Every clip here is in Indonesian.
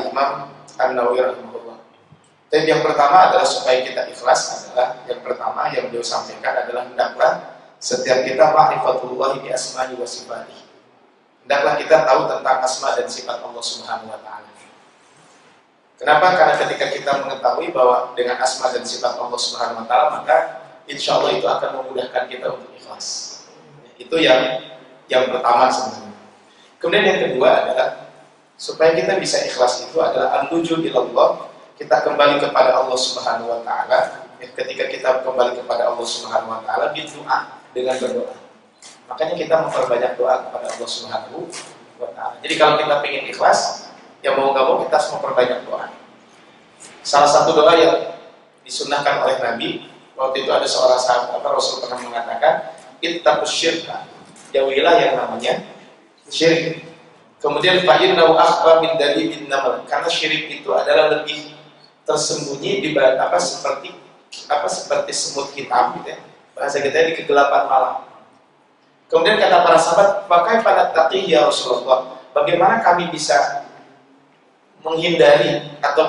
Al-Imam An-Nawawi rahimahullah. Dan yang pertama adalah supaya kita ikhlas adalah yang pertama yang beliau sampaikan adalah hendaklah setiap kita ma'rifatullah bi asma'i wa sifatihi. Hendaklah kita tahu tentang asma dan sifat Allah Subhanahu wa taala. Kenapa? Karena ketika kita mengetahui bahwa dengan asma dan sifat Allah Subhanahu wa taala, maka insya Allah itu akan memudahkan kita untuk ikhlas. Itu yang pertama sebenarnya. Kemudian yang kedua adalah supaya kita bisa ikhlas itu adalah an-nuju ilallah, kita kembali kepada Allah Subhanahu wa taala. Ketika kita kembali kepada Allah Subhanahu wa taala berdoa dengan berdoa. Makanya kita memperbanyak doa kepada Allah Subhanahu wa taala. Jadi kalau kita ingin ikhlas, ya mau nggak mau kita harus memperbanyak doa. Salah satu doa yang disunnahkan oleh Nabi, waktu itu ada seorang sahabat Rasul pernah mengatakan, ittaqus syirka, jauhilah yang namanya syirik. Kemudian fa innahu akhfa min dalibin naml, karena syirik itu adalah lebih tersembunyi di seperti semut hitam gitu ya. Bahasa kita di kegelapan malam. Kemudian kata para sahabat, pakai pada taqi ya Rasulullah, bagaimana kami bisa menghindari atau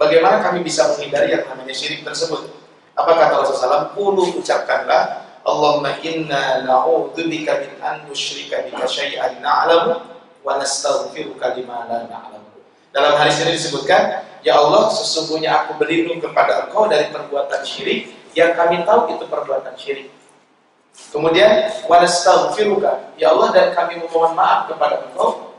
bagaimana kami bisa menghindari yang namanya syirik tersebut? Apa kata Rasulullah? Qulu, ucapkanlah, Allahumma inna na'udzubika min an nusyrika bika syai'an na'lamu wa nastaghfiruka lima la na'lamu. Dalam hadis ini disebutkan, ya Allah, sesungguhnya aku berlindung kepada Engkau dari perbuatan syirik yang kami tahu itu perbuatan syirik. Kemudian wa nastaghfiruka, ya Allah, dan kami memohon maaf kepada Engkau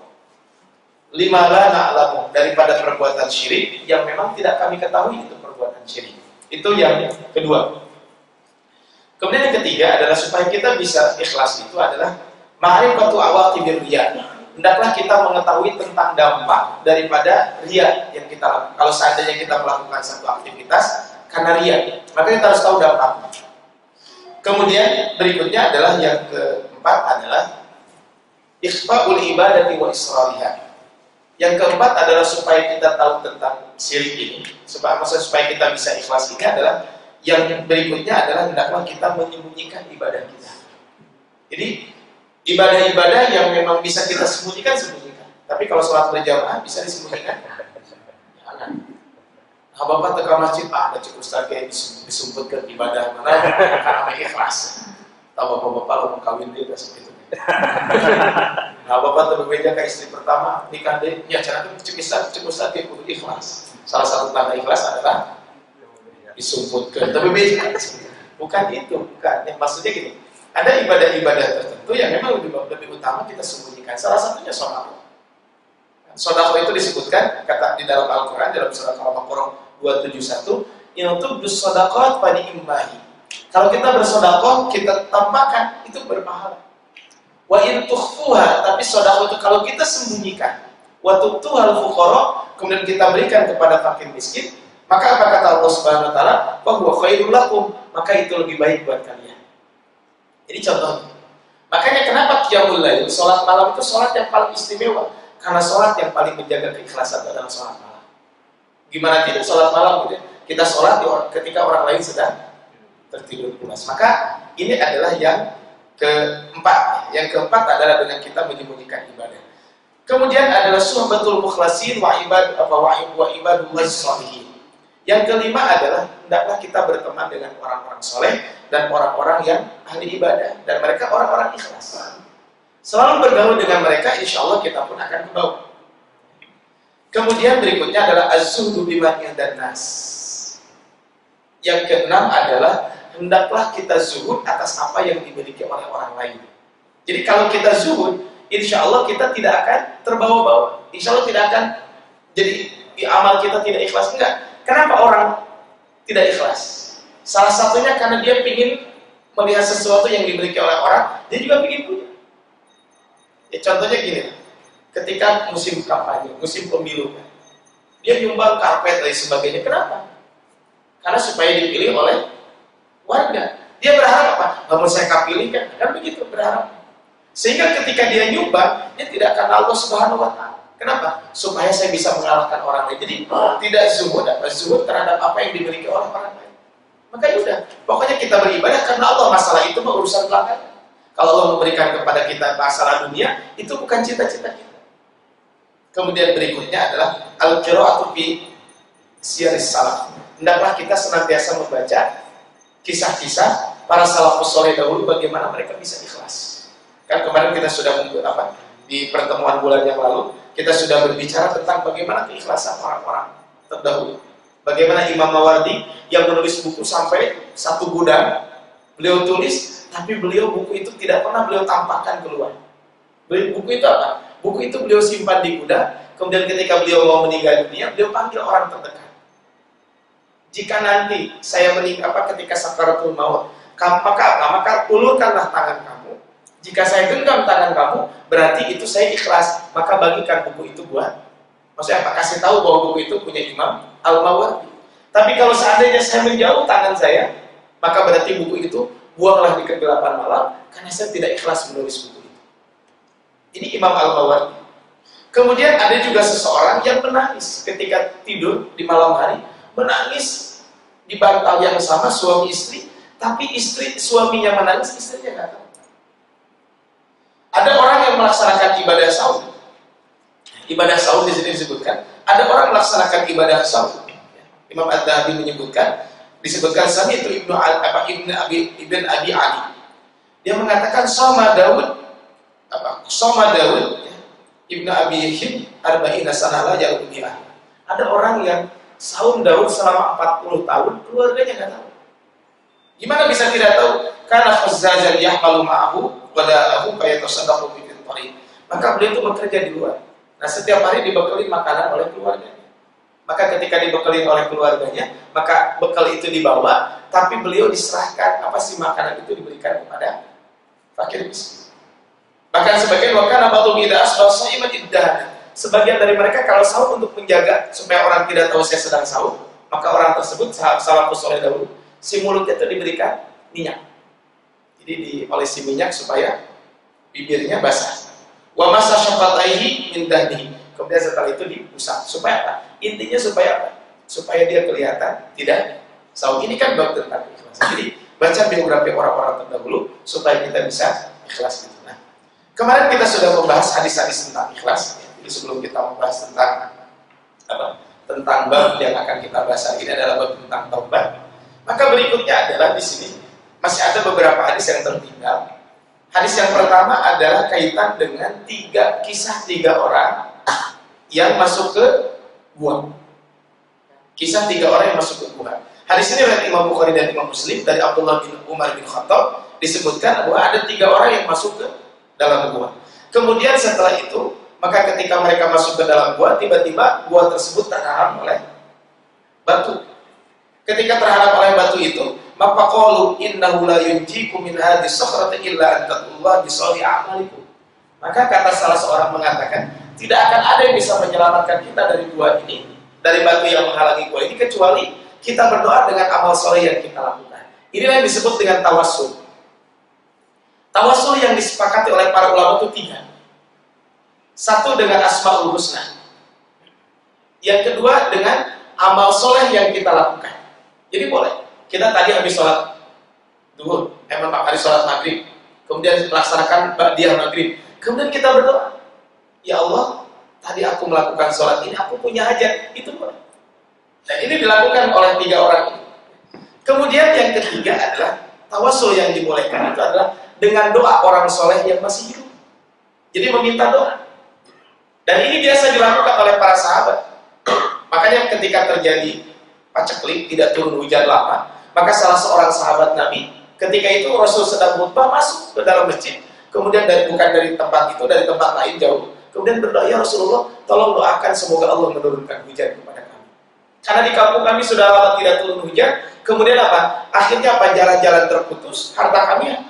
lima la na'lamu, daripada perbuatan syirik yang memang tidak kami ketahui itu perbuatan syirik. Itu yang kedua. Kemudian yang ketiga adalah supaya kita bisa ikhlas itu adalah ma'rifatu awaqibir riya. Hendaklah kita mengetahui tentang dampak daripada riya yang kita lakukan. Kalau seandainya kita melakukan satu aktivitas karena riya, maka kita harus tahu dampaknya. Kemudian berikutnya adalah yang keempat adalah ikhfa'ul ibadati wa israriha. Yang keempat adalah supaya kita tahu tentang syirik ini, supaya kita bisa ikhlas ini adalah yang berikutnya adalah hendaklah kita menyembunyikan ibadah kita. Jadi ibadah-ibadah yang memang bisa kita sembunyikan. Tapi kalau sholat berjamaah bisa disembunyikan? Jangan. Nah, bapak teka masjid, ada cukup ustaz kayak disumputkan ibadah mana karena ikhlas. Tahu bapak-bapak mau kawin dia seperti itu. Nah, bapak terberbeda ke istri pertama, nikah deh, ya cara itu cukup ustaz kayak ikhlas. Salah satu tanda ikhlas adalah disumputkan. Tapi beda, bukan itu, bukan. Yang maksudnya gini, ada ibadah-ibadah tertentu yang memang lebih utama kita sembunyikan. Salah satunya sedekah. Sedekah itu disebutkan kata di dalam Al-Quran dalam surah Al-Baqarah 271, "Inutub bisadaqat fa ni'mahi." Kalau kita bersedekah, kita tampakkan itu berpahala. Wa in tukhfuha, tapi sedekah itu kalau kita sembunyikan, wa tu'tuhal fuqara, kemudian kita berikan kepada fakir miskin, maka apa kata Allah Subhanahu wa taala? Wa huwa khairul lakum, maka itu lebih baik buat kalian. Jadi contohnya, makanya kenapa qiyamul lail, salat malam itu salat yang paling istimewa, karena salat yang paling menjaga keikhlasan adalah salat malam. Gimana tidak salat malam gitu? Kita salat ketika orang lain sedang tertidur pulas. Maka ini adalah yang keempat. Yang keempat adalah dengan kita menyembunyikan ibadah. Kemudian adalah suhbatul mukhlasin wa ibadullah sholihin. Yang kelima adalah hendaklah kita berteman dengan orang-orang soleh dan orang-orang yang ahli ibadah, dan mereka orang-orang ikhlas. Selalu bergaul dengan mereka, insya Allah kita pun akan kebawa. Kemudian berikutnya adalah az-zuhdu bima indan nas. Yang keenam adalah hendaklah kita zuhud atas apa yang dimiliki oleh orang lain. Jadi kalau kita zuhud, insya Allah kita tidak akan terbawa-bawa. Insya Allah tidak akan jadi amal kita tidak ikhlas. Enggak. Kenapa orang tidak ikhlas? Salah satunya karena dia ingin melihat sesuatu yang dimiliki oleh orang, dia juga ingin punya. Ya, contohnya gini, ketika musim kampanye, musim pemilu, dia nyumbang karpet dan sebagainya. Kenapa? Karena supaya dipilih oleh warga. Dia berharap apa? Namun saya kapilih kan begitu berharap. Sehingga ketika dia nyumbang, dia tidak akan Allah Subhanahu wa taala. Kenapa? Supaya saya bisa mengalahkan orang lain. Jadi tidak zuhud terhadap apa yang dimiliki oleh orang lain. Maka sudah, pokoknya kita beribadah karena Allah. Masalah itu urusan belakangan. Kalau Allah memberikan kepada kita masalah dunia, itu bukan cita-cita kita. Kemudian berikutnya adalah al-qira'atu fi siyaris salaf. Hendaklah kita senantiasa membaca kisah-kisah para salafus saleh dahulu, bagaimana mereka bisa ikhlas. Kan kemarin kita sudah di pertemuan bulan yang lalu kita sudah berbicara tentang bagaimana keikhlasan orang-orang terdahulu. Bagaimana Imam Mawardi yang menulis buku sampai 1 gudang beliau tulis, tapi buku itu tidak pernah beliau tampakkan keluar. Buku itu apa? Buku itu beliau simpan di gudang, kemudian ketika beliau mau meninggal dunia, beliau panggil orang terdekat. Jika nanti saya ketika sakaratul maut, maka ulurkanlah tangan kamu. Jika saya genggam tangan kamu, berarti itu saya ikhlas. Maka bagikan buku itu buat, maksudnya apa? Kasih tahu bahwa buku itu punya Imam Al-Mawardi. Tapi kalau seandainya saya menjauh tangan saya, maka berarti buku itu buanglah di kegelapan malam, karena saya tidak ikhlas menulis buku itu. Ini Imam Al-Mawardi. Kemudian ada juga seseorang yang menangis ketika tidur di malam hari, menangis di bantal yang sama, suami istri, tapi suaminya menangis, istrinya nggak tahu. Ada orang yang melaksanakan ibadah saum. Ibadah saum di sini disebutkan. Ada orang melaksanakan ibadah saum. Imam Ad-Dhahabi disebutkan sami itu Ibn Abi Ali. Dia mengatakan sama Daud Ibn Abi Hib arba'ina sanah la ya'budu dia. Ada orang yang saum Daud selama 40 tahun, keluarganya nggak tahu. Gimana bisa tidak tahu? Karena khazzajan yahmalu ma'ahu wa da'ahu fayatasaddaqu bi fitri. Maka beliau itu bekerja di luar. Nah, setiap hari dibekali makanan oleh keluarganya. Maka ketika dibekali oleh keluarganya, maka bekal itu dibawa, tapi beliau diserahkan makanan itu diberikan kepada fakir miskin. Bahkan sebagian wakana batu bidas basaimat iddah. Sebagian dari mereka kalau saum untuk menjaga supaya orang tidak tahu saya sedang saum, maka orang tersebut salafus saleh dahulu, si mulutnya itu diberikan minyak. Jadi diolesi minyak supaya bibirnya basah. Wa masa syafataihi min dahdihi. Kemudian setelah itu diusap. Supaya apa? Intinya supaya apa? Supaya dia kelihatan tidak saum. Ini kan bab tentang ikhlas. Jadi baca biografi orang-orang terdahulu supaya kita bisa ikhlas gitu. Nah, kemarin kita sudah membahas hadis-hadis tentang ikhlas. Jadi sebelum kita membahas tentang bab yang akan kita bahas hari ini adalah bab tentang taubat. Maka berikutnya adalah di sini masih ada beberapa hadis yang tertinggal. Hadis yang pertama adalah kaitan dengan kisah tiga orang yang masuk ke gua. Kisah 3 orang yang masuk ke gua. Hadis ini oleh Imam Bukhari dan Imam Muslim dari Abdullah bin Umar bin Khattab disebutkan bahwa ada 3 orang yang masuk ke dalam gua. Kemudian setelah itu, maka ketika mereka masuk ke dalam gua, tiba-tiba gua tersebut terhalang oleh batu. Ketika terhalang oleh batu itu, maka qalu innahu la yunjikum min hadhihi sakhrati illa an taqullah bi shalih a'malikum. Maka kata salah seorang mengatakan, tidak akan ada yang bisa menyelamatkan kita dari gua ini, dari batu yang menghalangi gua ini, kecuali kita berdoa dengan amal soleh yang kita lakukan. Inilah yang disebut dengan tawassul. Tawassul yang disepakati oleh para ulama itu 3. Satu dengan asmaul husna. Yang kedua dengan amal soleh yang kita lakukan. Jadi boleh. Kita tadi habis sholat duhur, habis sholat maghrib, kemudian melaksanakan ba'diyah maghrib. Kemudian kita berdoa, ya Allah, tadi aku melakukan sholat ini, aku punya hajat. Itu boleh. Dan ini dilakukan oleh 3 orang ini. Kemudian yang ketiga adalah tawassul yang dibolehkan itu adalah dengan doa orang soleh yang masih hidup. Jadi meminta doa. Dan ini biasa dilakukan oleh para sahabat. Makanya ketika terjadi paceklik, tidak turun hujan lama, maka salah seorang sahabat Nabi, ketika itu Rasul sedang khutbah masuk ke dalam masjid, kemudian bukan dari tempat itu, dari tempat lain jauh, kemudian berdoa, ya Rasulullah, tolong doakan semoga Allah menurunkan hujan kepada kami. Karena di kampung kami sudah lama tidak turun hujan, kemudian apa? Akhirnya jalan-jalan terputus, harta kami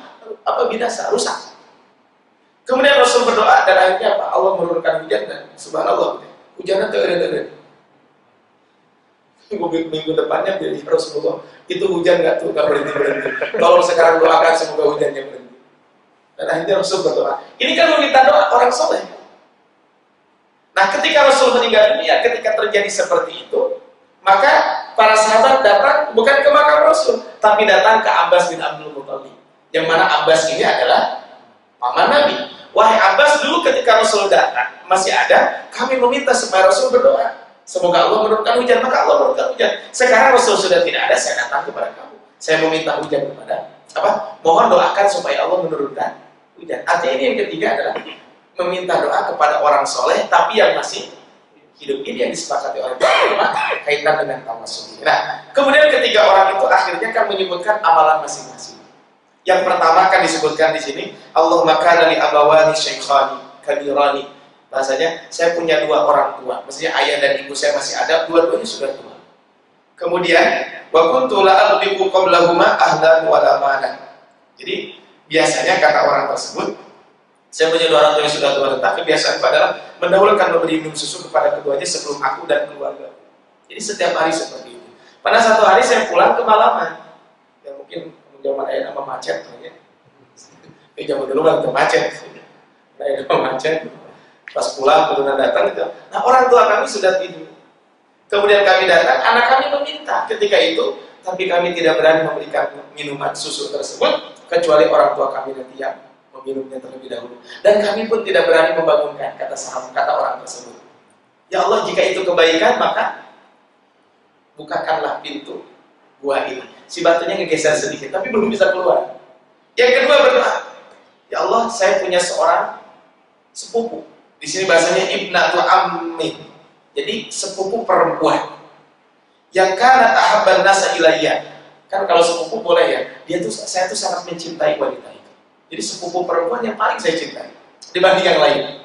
binasa, rusak. Kemudian Rasul berdoa dan akhirnya Allah menurunkan hujan dan subhanallah, hujannya terus. Minggu depannya jadi Rasulullah, itu hujan nggak berhenti. Tolong sekarang doakan semoga hujannya berhenti. Dan akhirnya Rasul berdoa. Ini kan meminta doa orang soleh. Nah, ketika Rasul meninggal dunia, ketika terjadi seperti itu, maka para sahabat datang bukan ke makam Rasul, tapi datang ke Abbas bin Abdul Muthalib. Yang mana Abbas ini adalah paman Nabi. Wahai Abbas, dulu ketika Rasul datang masih ada, kami meminta supaya Rasul berdoa. Semoga Allah menurunkan hujan, maka Allah menurunkan hujan. Sekarang Rasul sudah tidak ada, saya datang kepada kamu. Saya meminta hujan kepada mohon doakan supaya Allah menurunkan hujan. Artinya ini yang ketiga adalah meminta doa kepada orang soleh tapi yang masih hidup. Ini yang disepakati oleh ulama kaitan dengan tawasul. Nah, kemudian ketiga orang itu akhirnya kan menyebutkan amalan masing-masing. Yang pertama kan disebutkan di sini, Allahumma kana li abawani syaikhani kabirani. Bahasanya, saya punya dua orang tua. Maksudnya ayah dan ibu saya masih ada, dua-duanya sudah tua. Kemudian, wa kuntu la aghliqu qablahuma ahlan wa amanah. Jadi, biasanya kata orang tersebut, saya punya dua orang tua yang sudah tua renta, kebiasaan adalah mendahulukan memberi minum susu kepada keduanya sebelum aku dan keluarga. Jadi setiap hari seperti itu. Pada satu hari saya pulang ke Malaman. Ya mungkin zaman ayah nama macet, ya. Zaman dulu kan macet. Ayah nama macet. Pas pulang, kemudian datang gitu. Nah, orang tua kami sudah tidur. Kemudian kami datang, anak kami meminta ketika itu, tapi kami tidak berani memberikan minuman susu tersebut kecuali orang tua kami nanti yang meminumnya terlebih dahulu. Dan kami pun tidak berani membangunkan, kata orang tersebut. Ya Allah, jika itu kebaikan, maka bukakanlah pintu gua ini. Si batunya ngegeser sedikit, tapi belum bisa keluar. Yang kedua berdoa, ya Allah, saya punya seorang sepupu. Di sini bahasanya ibnatu ammi. Jadi sepupu perempuan. Yang kana tahabban nasa ilayya. Kan kalau sepupu boleh ya. Saya tuh sangat mencintai wanita itu. Jadi sepupu perempuan yang paling saya cintai dibanding yang lain.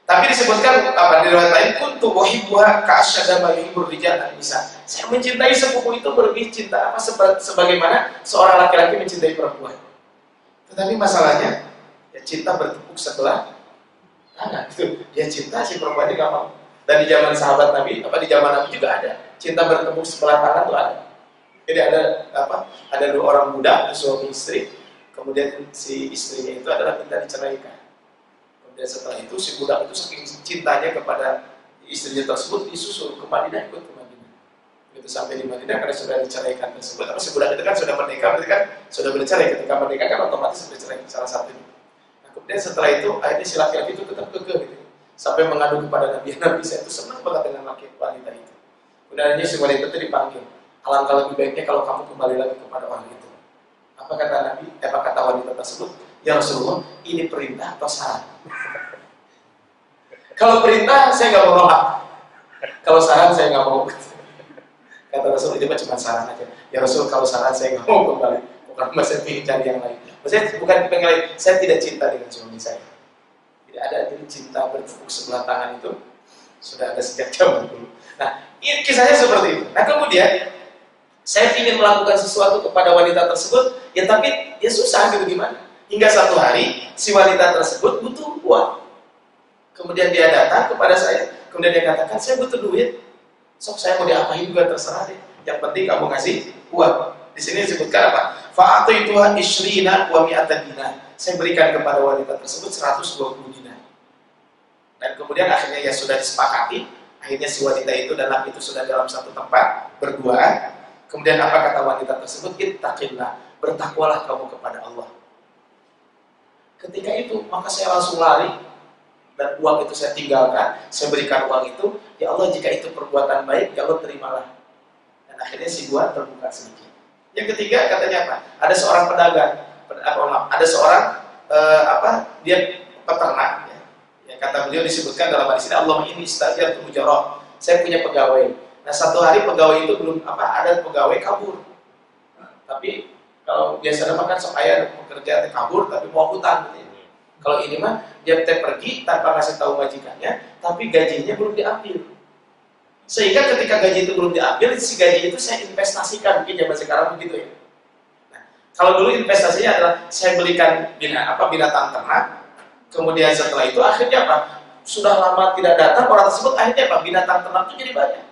Tapi disebutkan di riwayat lain kuntu uhibbuha ka'asyadda ma yuhibbur rijal an-nisa. Saya mencintai sepupu itu berlebih cinta sebagaimana seorang laki-laki mencintai perempuan. Tetapi masalahnya ya cinta bertepuk sebelah tangan. Itu dia cinta, si perempuannya nggak mau. Dan di zaman sahabat Nabi, di zaman Nabi juga ada cinta bertepuk sebelah tangan tuh ada. Jadi ada dua orang muda, suami istri. Kemudian si istrinya itu adalah minta diceraikan. Kemudian setelah itu si budak itu saking cintanya kepada istrinya tersebut disusul ke Madinah, ikut ke Madinah. Begitu sampai di Madinah karena sudah diceraikan tersebut. Tapi si budak itu kan sudah menikah, berarti kan sudah bercerai. Ketika menikah kan otomatis bercerai salah satunya. Nah, kemudian setelah itu akhirnya si laki-laki itu tetap kekeh gitu. Sampai mengadu kepada Nabi. Nabi saya itu senang banget dengan wanita itu. Kemudian si wanita itu dipanggil. Alangkah lebih baiknya kalau kamu kembali lagi kepada orang itu. Apa kata Nabi? Apa kata wanita tersebut? Ya Rasulullah, ini perintah atau saran? Kalau perintah, saya nggak mau nolak. Kalau saran, saya nggak mau. Kata Rasul, itu cuma saran aja. Ya Rasul, kalau saran, saya nggak mau kembali. Bukan saya ingin cari yang lain. Maksudnya bukan pengen lain. Saya tidak cinta dengan suami saya. Tidak ada jadi cinta bertepuk sebelah tangan itu sudah ada sejak zaman dulu. Nah, ini kisahnya seperti itu. Nah, kemudian saya ingin melakukan sesuatu kepada wanita tersebut, ya tapi ya susah gitu gimana. Hingga satu hari si wanita tersebut butuh uang. Kemudian dia datang kepada saya, kemudian dia katakan, saya butuh duit. Sok saya mau diapain juga terserah deh. Yang penting kamu ngasih uang. Di sini disebutkan apa? Fa'atuituha ishrina wa mi'ata dinar. Saya berikan kepada wanita tersebut 120 dinar. Dan kemudian akhirnya ya sudah disepakati. Akhirnya si wanita itu dan laki itu sudah dalam satu tempat berduaan. Kemudian apa kata wanita tersebut? Ittaqillah, bertakwalah kamu kepada Allah. Ketika itu maka saya langsung lari dan uang itu saya tinggalkan, saya berikan uang itu. Ya Allah, jika itu perbuatan baik, ya Allah terimalah. Dan akhirnya si gua terbuka sedikit. Yang ketiga katanya apa? Ada seorang pedagang, ada seorang dia peternak. Ya, kata beliau disebutkan dalam hadis ini, Allahumma inni istajartu mujarrah. Saya punya pegawai. Nah, satu hari pegawai itu belum ada pegawai kabur. Tapi kalau biasanya makan sok ayah pekerja kabur tapi mau hutang gitu. Kalau ini mah dia pergi tanpa ngasih tahu majikannya, tapi gajinya belum diambil. Sehingga ketika gaji itu belum diambil, si gaji itu saya investasikan, mungkin zaman sekarang begitu ya. Nah, kalau dulu investasinya adalah saya belikan binatang ternak, kemudian setelah itu akhirnya apa? Sudah lama tidak datang orang tersebut, akhirnya apa? Binatang ternak itu jadi banyak.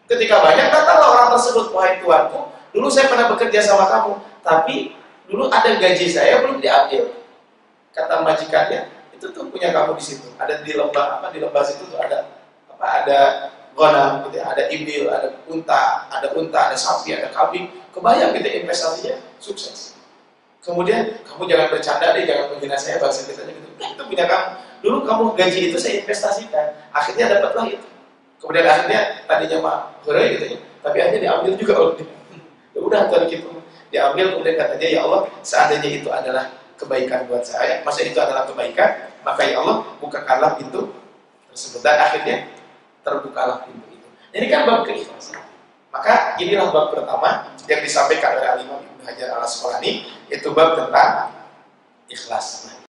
Ketika banyak, datanglah orang tersebut, wahai tuanku, dulu saya pernah bekerja sama kamu, tapi dulu ada gaji saya belum diambil. Kata majikannya, itu tuh punya kamu di situ. Ada di lembah di lembah situ tuh ada ghanam, gitu, ada ibil, ada unta, ada sapi, ada kambing. Kebayang gitu investasinya sukses. Kemudian kamu jangan bercanda deh, jangan menghina saya, bahasa kitanya gitu. Nah, itu punya kamu. Dulu kamu gaji itu saya investasikan, akhirnya dapatlah itu. Kemudian akhirnya tadinya mah hore gitu ya, tapi akhirnya diambil juga oleh dia. Ya udah tadi gitu, diambil kemudian kata dia, ya Allah, seandainya itu adalah kebaikan buat saya, masa itu adalah kebaikan, maka ya Allah bukakanlah pintu tersebut. Dan akhirnya terbukalah pintu itu. Ini kan bab keikhlasan. Maka inilah bab pertama yang disampaikan oleh Al-Imam Ibnu Hajar Al-Asqalani, itu bab tentang ikhlas.